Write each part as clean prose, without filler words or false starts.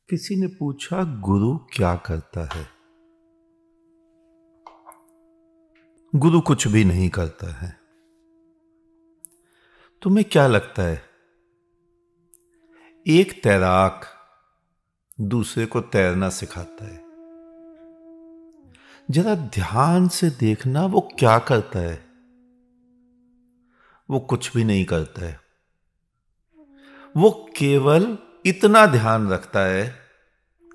किसी ने पूछा गुरु क्या करता है। गुरु कुछ भी नहीं करता है। तुम्हें क्या लगता है एक तैराक दूसरे को तैरना सिखाता है? जरा ध्यान से देखना वो क्या करता है। वो कुछ भी नहीं करता है। वो केवल इतना ध्यान रखता है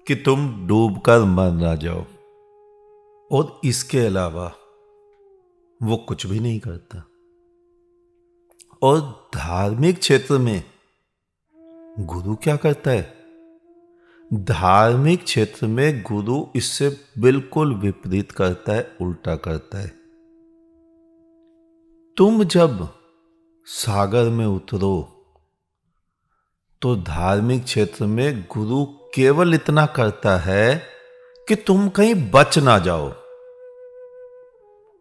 कि तुम डूबकर मर ना जाओ, और इसके अलावा वो कुछ भी नहीं करता। और धार्मिक क्षेत्र में गुरु क्या करता है? धार्मिक क्षेत्र में गुरु इससे बिल्कुल विपरीत करता है, उल्टा करता है। तुम जब सागर में उतरो तो धार्मिक क्षेत्र में गुरु केवल इतना करता है कि तुम कहीं बच ना जाओ।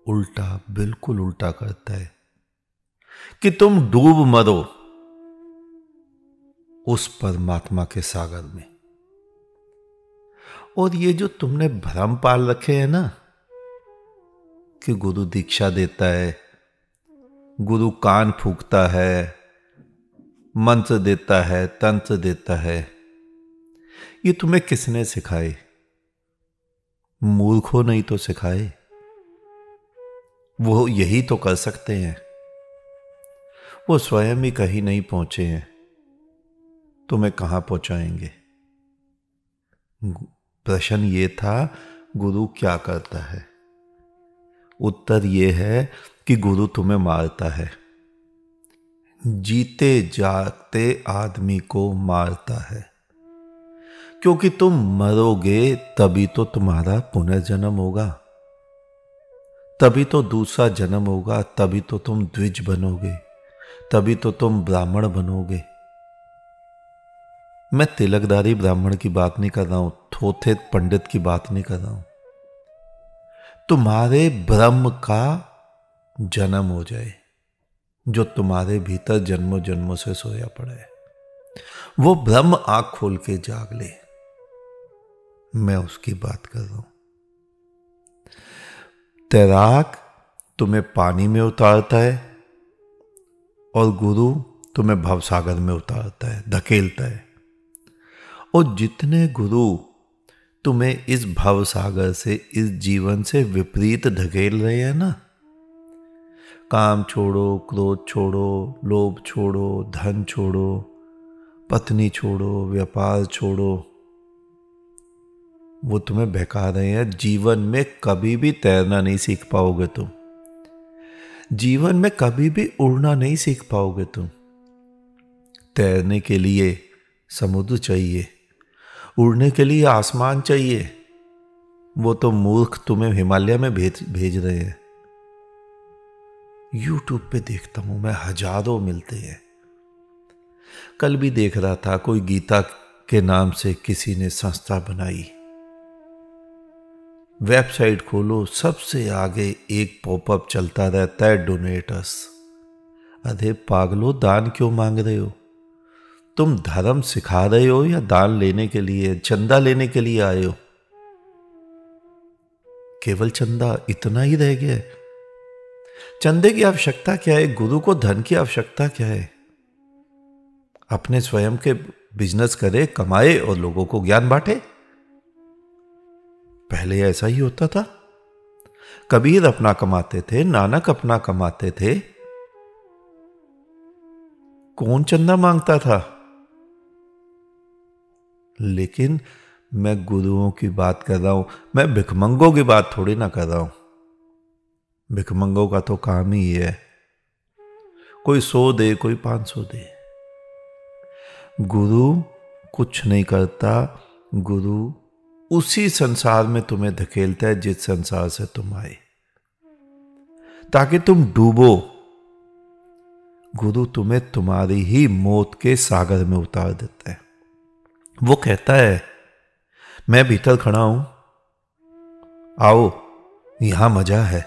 उल्टा, बिल्कुल उल्टा करता है कि तुम डूब मरो उस परमात्मा के सागर में। और ये जो तुमने भ्रम पाल रखे हैं ना कि गुरु दीक्षा देता है, गुरु कान फूंकता है, मंत्र देता है, तंत्र देता है, ये तुम्हें किसने सिखाए? मूर्खों नहीं तो सिखाए। वो यही तो कर सकते हैं। वो स्वयं ही कहीं नहीं पहुंचे हैं, तुम्हें कहां पहुंचाएंगे? प्रश्न ये था, गुरु क्या करता है? उत्तर ये है कि गुरु तुम्हें मारता है। जीते जागते आदमी को मारता है, क्योंकि तुम मरोगे तभी तो तुम्हारा पुनर्जन्म होगा, तभी तो दूसरा जन्म होगा, तभी तो तुम द्विज बनोगे, तभी तो तुम ब्राह्मण बनोगे। मैं तिलकधारी ब्राह्मण की बात नहीं कर रहा हूं, थोथे पंडित की बात नहीं कर रहा हूं। तुम्हारे ब्रह्म का जन्म हो जाए, जो तुम्हारे भीतर जन्मों जन्मों से सोया पड़ा है, वो ब्रह्म आंख खोल के जाग ले। मैं उसकी बात कर रहा हूं। तैराक तुम्हें पानी में उतारता है और गुरु तुम्हें भवसागर में उतारता है, धकेलता है। और जितने गुरु तुम्हें इस भवसागर से, इस जीवन से विपरीत धकेल रहे हैं ना, काम छोड़ो, क्रोध छोड़ो, लोभ छोड़ो, धन छोड़ो, पत्नी छोड़ो, व्यापार छोड़ो, वो तुम्हें बहका रहे हैं। जीवन में कभी भी तैरना नहीं सीख पाओगे तुम। जीवन में कभी भी उड़ना नहीं सीख पाओगे तुम। तैरने के लिए समुद्र चाहिए, उड़ने के लिए आसमान चाहिए। वो तो मूर्ख तुम्हें हिमालय में भेज रहे हैं। यूट्यूब पे देखता हूं मैं, हजारों मिलते हैं। कल भी देख रहा था, कोई गीता के नाम से किसी ने संस्था बनाई। वेबसाइट खोलो, सबसे आगे एक पॉपअप चलता रहता है, डोनेटर्स। अरे पागलो, दान क्यों मांग रहे हो? तुम धर्म सिखा रहे हो या दान लेने के लिए, चंदा लेने के लिए आए हो? केवल चंदा, इतना ही रह गया है। चंदे की आवश्यकता क्या है? गुरु को धन की आवश्यकता क्या है? अपने स्वयं के बिजनेस करे, कमाए और लोगों को ज्ञान बांटे। पहले ऐसा ही होता था। कबीर अपना कमाते थे, नानक अपना कमाते थे। कौन चंदा मांगता था? लेकिन मैं गुरुओं की बात कर रहा हूं, मैं भिखमंगों की बात थोड़ी ना कर रहा हूं। भिखमंगों का तो काम ही है, कोई 100 दे, कोई 500 दे। गुरु कुछ नहीं करता। गुरु उसी संसार में तुम्हें धकेलता है जिस संसार से तुम आए, ताकि तुम डूबो। गुरु तुम्हें तुम्हारी ही मौत के सागर में उतार देता है। वो कहता है, मैं भीतर खड़ा हूं, आओ, यहां मजा है।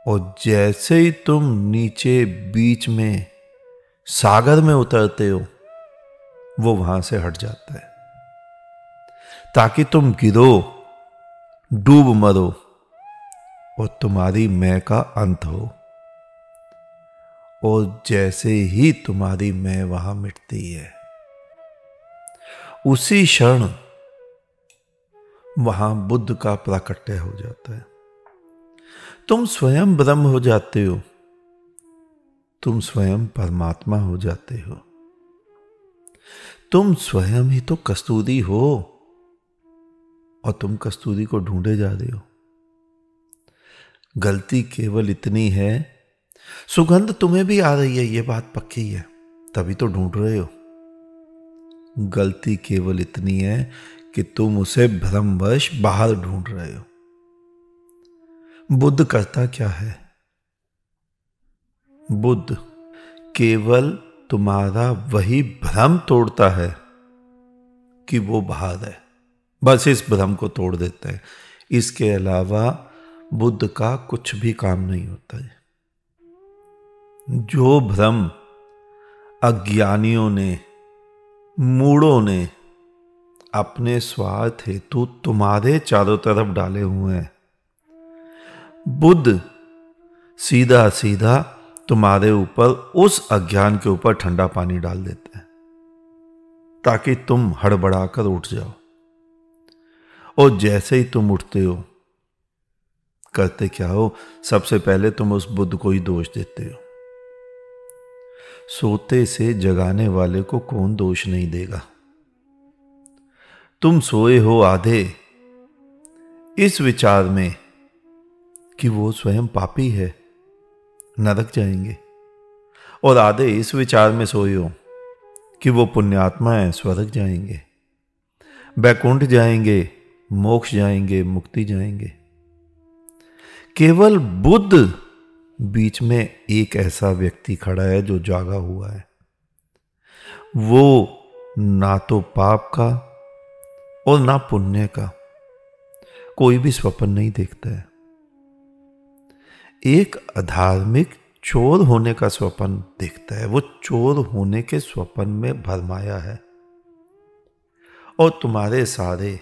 और जैसे ही तुम नीचे बीच में सागर में उतरते हो, वो वहां से हट जाता है। ताकि तुम गिरो, डूब मरो और तुम्हारी मैं का अंत हो। और जैसे ही तुम्हारी मैं वहां मिटती है, उसी क्षण वहां बुद्ध का प्राकट्य हो जाता है। तुम स्वयं ब्रह्म हो जाते हो, तुम स्वयं परमात्मा हो जाते हो। तुम स्वयं ही तो कस्तूरी हो और तुम कस्तूरी को ढूंढे जा रहे हो। गलती केवल इतनी है, सुगंध तुम्हें भी आ रही है, ये बात पक्की है, तभी तो ढूंढ रहे हो। गलती केवल इतनी है कि तुम उसे भ्रमवश बाहर ढूंढ रहे हो। बुद्ध करता क्या है? बुद्ध केवल तुम्हारा वही भ्रम तोड़ता है कि वो बाहर है, बस इस भ्रम को तोड़ देता है। इसके अलावा बुद्ध का कुछ भी काम नहीं होता है। जो भ्रम अज्ञानियों ने, मूढ़ों ने अपने स्वार्थ हेतु तुम्हारे चारों तरफ डाले हुए हैं, बुद्ध सीधा सीधा तुम्हारे ऊपर, उस अज्ञान के ऊपर ठंडा पानी डाल देते हैं ताकि तुम हड़बड़ाकर उठ जाओ। और जैसे ही तुम उठते हो, करते क्या हो? सबसे पहले तुम उस बुद्ध को ही दोष देते हो। सोते से जगाने वाले को कौन दोष नहीं देगा? तुम सोए हो आधे इस विचार में कि वो स्वयं पापी है, नरक जाएंगे, और आधे इस विचार में सोए हो कि वो पुण्यात्मा है, स्वर्ग जाएंगे, बैकुंठ जाएंगे, मोक्ष जाएंगे, मुक्ति जाएंगे। केवल बुद्ध बीच में एक ऐसा व्यक्ति खड़ा है जो जागा हुआ है। वो ना तो पाप का और ना पुण्य का कोई भी स्वप्न नहीं देखता है। एक अधार्मिक चोर होने का स्वप्न देखता है। वो चोर होने के स्वप्न में भरमाया है और तुम्हारे सारे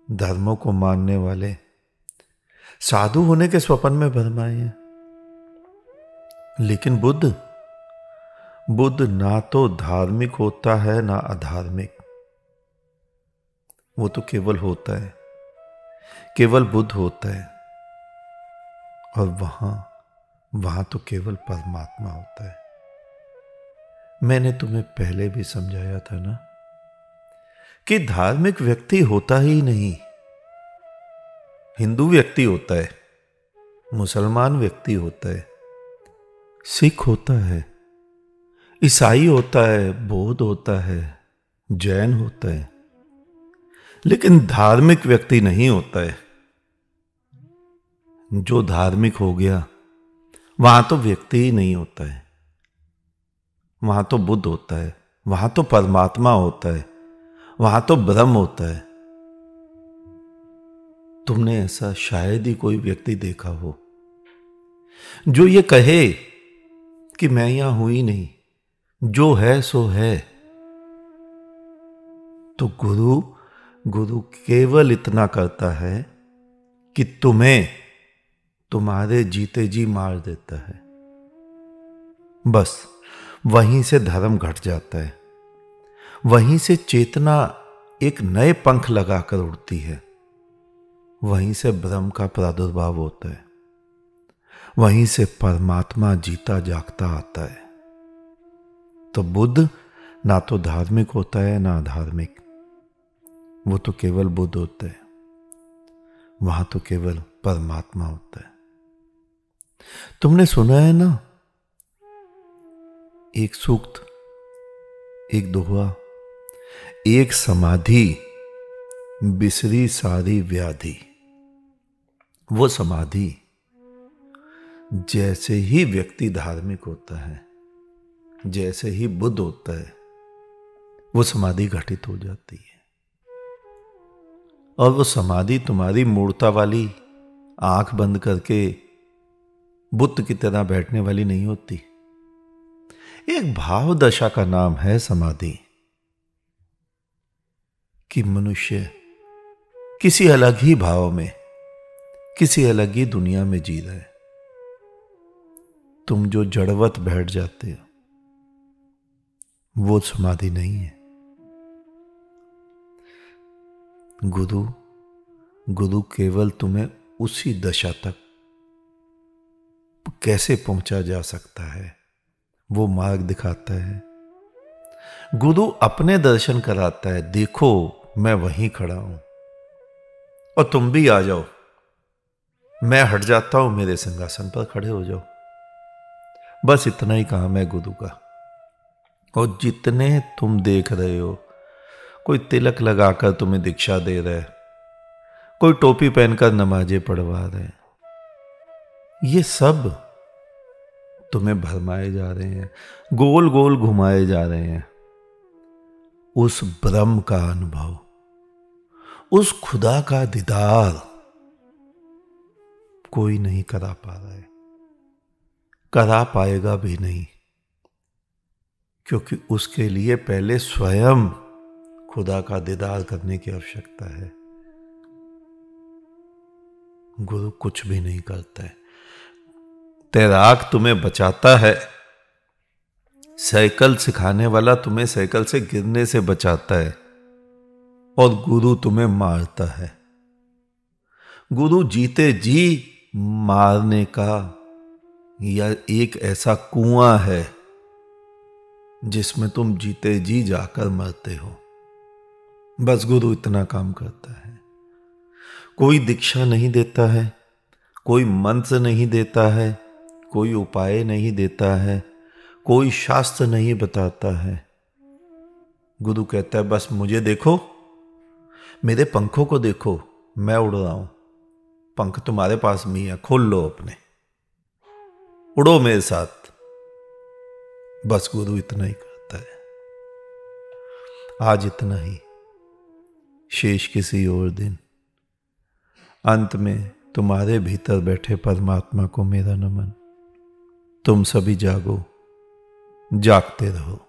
धर्मों को मानने वाले साधु होने के स्वप्न में भरमाए हैं। लेकिन बुद्ध ना तो धार्मिक होता है ना अधार्मिक, वो तो केवल होता है, केवल बुद्ध होता है। और वहां तो केवल परमात्मा होता है। मैंने तुम्हें पहले भी समझाया था ना कि धार्मिक व्यक्ति होता ही नहीं। हिंदू व्यक्ति होता है, मुसलमान व्यक्ति होता है, सिख होता है, ईसाई होता है, बौद्ध होता है, जैन होता है, लेकिन धार्मिक व्यक्ति नहीं होता है। जो धार्मिक हो गया वहां तो व्यक्ति ही नहीं होता है, वहां तो बुद्ध होता है, वहां तो परमात्मा होता है, वहां तो ब्रह्म होता है। तुमने ऐसा शायद ही कोई व्यक्ति देखा हो जो ये कहे कि मैं यहां हूं ही नहीं, जो है सो है। तो गुरु केवल इतना करता है कि तुम्हें तुम्हारे जीते जी मार देता है। बस वहीं से धर्म घट जाता है, वहीं से चेतना एक नए पंख लगाकर उड़ती है, वहीं से ब्रह्म का प्रादुर्भाव होता है, वहीं से परमात्मा जीता जागता आता है। तो बुद्ध ना तो धार्मिक होता है ना अधार्मिक, वो तो केवल बुद्ध होता है, वहां तो केवल परमात्मा होता है। तुमने सुना है ना, एक सूक्त, एक दोहा, एक समाधि बिसरी सारी व्याधि। वो समाधि, जैसे ही व्यक्ति धार्मिक होता है, जैसे ही बुद्ध होता है, वो समाधि घटित हो जाती है। और वो समाधि तुम्हारी मूर्ता वाली आंख बंद करके बुद्ध की तरह बैठने वाली नहीं होती। एक भाव दशा का नाम है समाधि, कि मनुष्य किसी अलग ही भाव में, किसी अलग ही दुनिया में जी रहे। तुम जो जड़वत बैठ जाते हो वो समाधि नहीं है। गुरु केवल तुम्हें उसी दशा तक कैसे पहुंचा जा सकता है वो मार्ग दिखाता है। गुरु अपने दर्शन कराता है, देखो मैं वहीं खड़ा हूं और तुम भी आ जाओ, मैं हट जाता हूं, मेरे सिंहासन पर खड़े हो जाओ। बस इतना ही काम है गुरु का। और जितने तुम देख रहे हो, कोई तिलक लगाकर तुम्हें दीक्षा दे रहा है, कोई टोपी पहनकर नमाजें पढ़वा रहे हैं, ये सब तुम्हें भरमाए जा रहे हैं, गोल गोल घुमाए जा रहे हैं। उस ब्रह्म का अनुभव, उस खुदा का दीदार कोई नहीं करा पा रहा है, करा पाएगा भी नहीं, क्योंकि उसके लिए पहले स्वयं खुदा का दीदार करने की आवश्यकता है। गुरु कुछ भी नहीं करता है। तैराक तुम्हें बचाता है, साइकिल सिखाने वाला तुम्हें साइकिल से गिरने से बचाता है, और गुरु तुम्हें मारता है। गुरु जीते जी मारने का या एक ऐसा कुआं है जिसमें तुम जीते जी जाकर मरते हो। बस गुरु इतना काम करता है। कोई दीक्षा नहीं देता है, कोई मंत्र नहीं देता है, कोई उपाय नहीं देता है, कोई शास्त्र नहीं बताता है। गुरु कहता है बस मुझे देखो, मेरे पंखों को देखो, मैं उड़ रहा हूं, पंख तुम्हारे पास में है, खोल लो अपने, उड़ो मेरे साथ। बस गुरु इतना ही करता है। आज इतना ही, शेष किसी और दिन। अंत में तुम्हारे भीतर बैठे परमात्मा को मेरा नमन। तुम सभी जागो, जागते रहो।